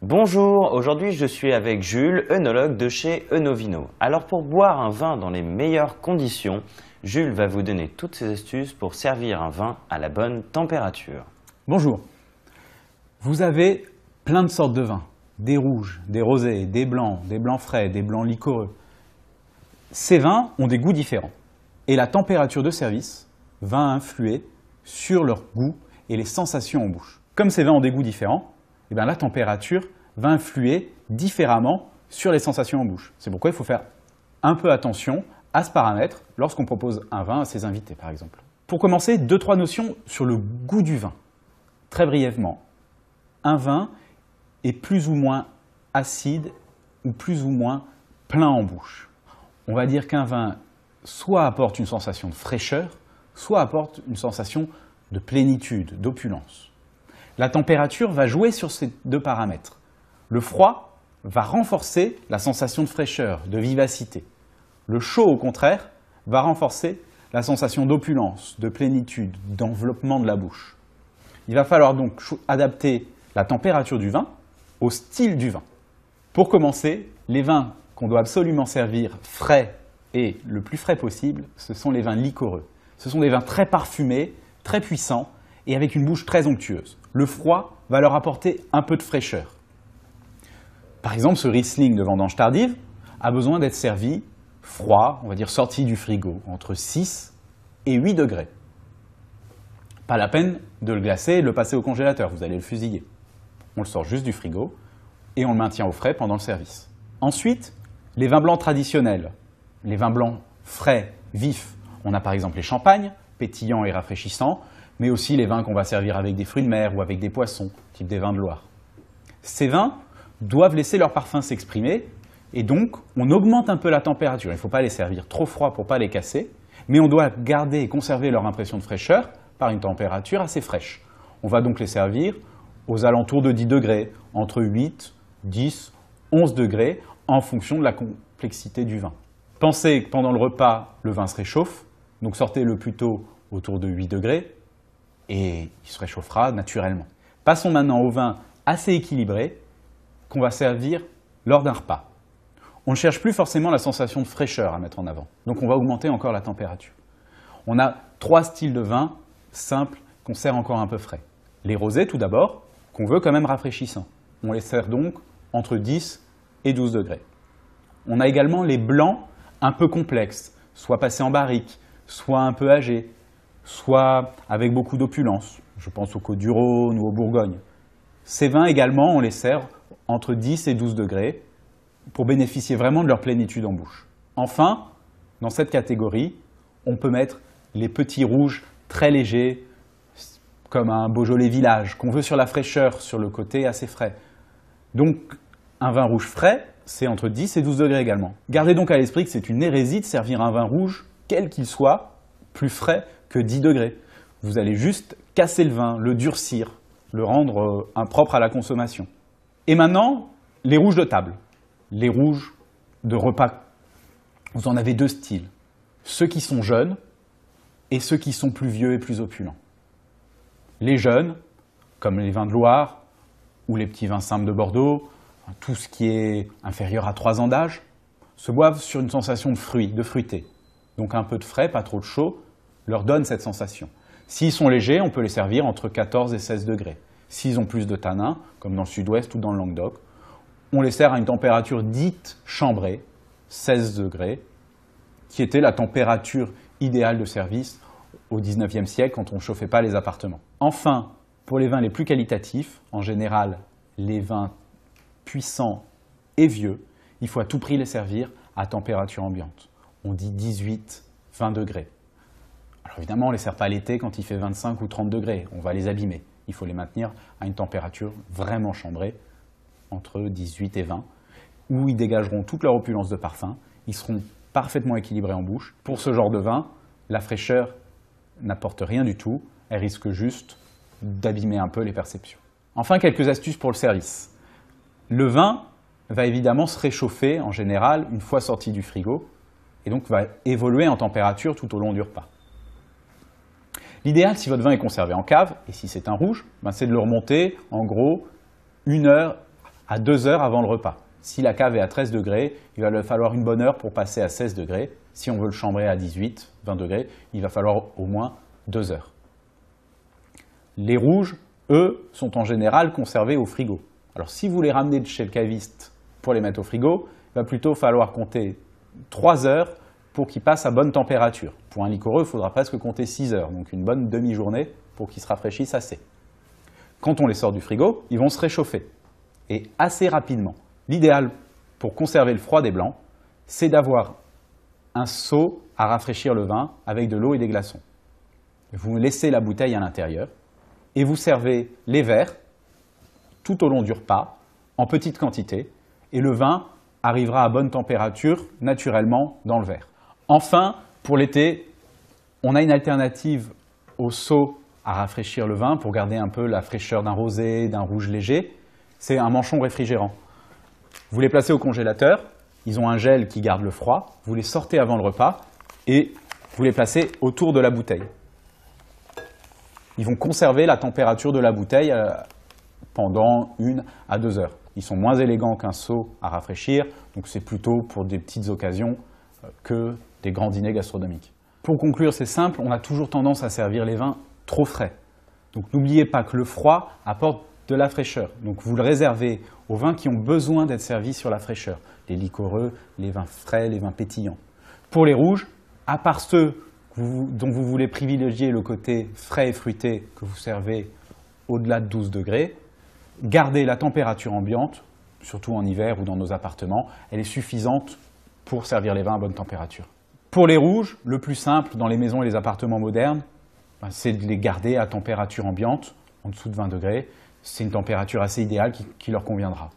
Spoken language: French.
Bonjour, aujourd'hui je suis avec Jules, œnologue de chez Eunovino. Alors pour boire un vin dans les meilleures conditions, Jules va vous donner toutes ses astuces pour servir un vin à la bonne température. Bonjour. Vous avez plein de sortes de vins. Des rouges, des rosés, des blancs frais, des blancs liquoreux. Ces vins ont des goûts différents. Et la température de service va influer sur leur goût et les sensations en bouche. Comme ces vins ont des goûts différents, la température va influer différemment sur les sensations en bouche. C'est pourquoi il faut faire un peu attention à ce paramètre lorsqu'on propose un vin à ses invités, par exemple. Pour commencer, 2-3 notions sur le goût du vin. Très brièvement, un vin est plus ou moins acide ou plus ou moins plein en bouche. On va dire qu'un vin soit apporte une sensation de fraîcheur, soit apporte une sensation de plénitude, d'opulence. La température va jouer sur ces deux paramètres. Le froid va renforcer la sensation de fraîcheur, de vivacité. Le chaud, au contraire, va renforcer la sensation d'opulence, de plénitude, d'enveloppement de la bouche. Il va falloir donc adapter la température du vin au style du vin. Pour commencer, les vins qu'on doit absolument servir frais et le plus frais possible, ce sont les vins liquoreux. Ce sont des vins très parfumés, très puissants et avec une bouche très onctueuse. Le froid va leur apporter un peu de fraîcheur. Par exemple, ce Riesling de vendange tardive a besoin d'être servi froid, on va dire sorti du frigo, entre 6 et 8 degrés. Pas la peine de le glacer et de le passer au congélateur, vous allez le fusiller. On le sort juste du frigo et on le maintient au frais pendant le service. Ensuite, les vins blancs traditionnels, les vins blancs frais, vifs. On a par exemple les champagnes, pétillants et rafraîchissants, mais aussi les vins qu'on va servir avec des fruits de mer ou avec des poissons, type des vins de Loire. Ces vins doivent laisser leur parfum s'exprimer et donc on augmente un peu la température. Il ne faut pas les servir trop froid pour ne pas les casser, mais on doit garder et conserver leur impression de fraîcheur par une température assez fraîche. On va donc les servir aux alentours de 10 degrés, entre 8, 10, 11 degrés, en fonction de la complexité du vin. Pensez que pendant le repas, le vin se réchauffe, donc sortez-le plutôt autour de 8 degrés, et il se réchauffera naturellement. Passons maintenant au vin assez équilibré qu'on va servir lors d'un repas. On ne cherche plus forcément la sensation de fraîcheur à mettre en avant, donc on va augmenter encore la température. On a 3 styles de vin simples qu'on sert encore un peu frais. Les rosés tout d'abord, qu'on veut quand même rafraîchissants. On les sert donc entre 10 et 12 degrés. On a également les blancs un peu complexes, soit passés en barrique, soit un peu âgés, soit avec beaucoup d'opulence. Je pense aux Côtes-du-Rhône ou aux Bourgogne. Ces vins également, on les sert entre 10 et 12 degrés pour bénéficier vraiment de leur plénitude en bouche. Enfin, dans cette catégorie, on peut mettre les petits rouges très légers, comme un Beaujolais Village, qu'on veut sur la fraîcheur, sur le côté assez frais. Donc, un vin rouge frais, c'est entre 10 et 12 degrés également. Gardez donc à l'esprit que c'est une hérésie de servir un vin rouge, quel qu'il soit, plus frais que 10 degrés. Vous allez juste casser le vin, le durcir, le rendre impropre à la consommation. Et maintenant, les rouges de table, les rouges de repas. Vous en avez 2 styles, ceux qui sont jeunes et ceux qui sont plus vieux et plus opulents. Les jeunes, comme les vins de Loire ou les petits vins simples de Bordeaux, tout ce qui est inférieur à 3 ans d'âge, se boivent sur une sensation de fruits, de fruité. Donc un peu de frais, pas trop de chaud, leur donne cette sensation. S'ils sont légers, on peut les servir entre 14 et 16 degrés. S'ils ont plus de tanins, comme dans le sud-ouest ou dans le Languedoc, on les sert à une température dite chambrée, 16 degrés, qui était la température idéale de service au XIXe siècle quand on ne chauffait pas les appartements. Enfin, pour les vins les plus qualitatifs, en général les vins puissants et vieux, il faut à tout prix les servir à température ambiante. On dit 18-20 degrés. Alors évidemment, on ne les sert pas l'été quand il fait 25 ou 30 degrés, on va les abîmer. Il faut les maintenir à une température vraiment chambrée, entre 18 et 20, où ils dégageront toute leur opulence de parfum, ils seront parfaitement équilibrés en bouche. Pour ce genre de vin, la fraîcheur n'apporte rien du tout, elle risque juste d'abîmer un peu les perceptions. Enfin, quelques astuces pour le service. Le vin va évidemment se réchauffer en général une fois sorti du frigo et donc va évoluer en température tout au long du repas. L'idéal, si votre vin est conservé en cave, et si c'est un rouge, c'est de le remonter en gros 1 heure à 2 heures avant le repas. Si la cave est à 13 degrés, il va falloir une bonne heure pour passer à 16 degrés. Si on veut le chambrer à 18, 20 degrés, il va falloir au moins 2 heures. Les rouges, eux, sont en général conservés au frigo. Alors si vous les ramenez de chez le caviste pour les mettre au frigo, il va plutôt falloir compter 3 heures pour qu'ils passent à bonne température. Pour un liquoreux, il faudra presque compter 6 heures, donc une bonne demi-journée pour qu'ils se rafraîchissent assez. Quand on les sort du frigo, ils vont se réchauffer, et assez rapidement. L'idéal pour conserver le froid des blancs, c'est d'avoir un seau à rafraîchir le vin avec de l'eau et des glaçons. Vous laissez la bouteille à l'intérieur et vous servez les verres tout au long du repas, en petite quantité, et le vin arrivera à bonne température naturellement dans le verre. Enfin, pour l'été, on a une alternative au seau à rafraîchir le vin pour garder un peu la fraîcheur d'un rosé, d'un rouge léger, c'est un manchon réfrigérant. Vous les placez au congélateur, ils ont un gel qui garde le froid, vous les sortez avant le repas et vous les placez autour de la bouteille. Ils vont conserver la température de la bouteille pendant 1 à 2 heures. Ils sont moins élégants qu'un seau à rafraîchir, donc c'est plutôt pour des petites occasions que des grands dîners gastronomiques. Pour conclure, c'est simple, on a toujours tendance à servir les vins trop frais. Donc n'oubliez pas que le froid apporte de la fraîcheur. Donc vous le réservez aux vins qui ont besoin d'être servis sur la fraîcheur. Les liquoreux, les vins frais, les vins pétillants. Pour les rouges, à part ceux dont vous voulez privilégier le côté frais et fruité que vous servez au-delà de 12 degrés, gardez la température ambiante, surtout en hiver ou dans nos appartements, elle est suffisante pour servir les vins à bonne température. Pour les rouges, le plus simple dans les maisons et les appartements modernes, c'est de les garder à température ambiante, en dessous de 20 degrés. C'est une température assez idéale qui leur conviendra.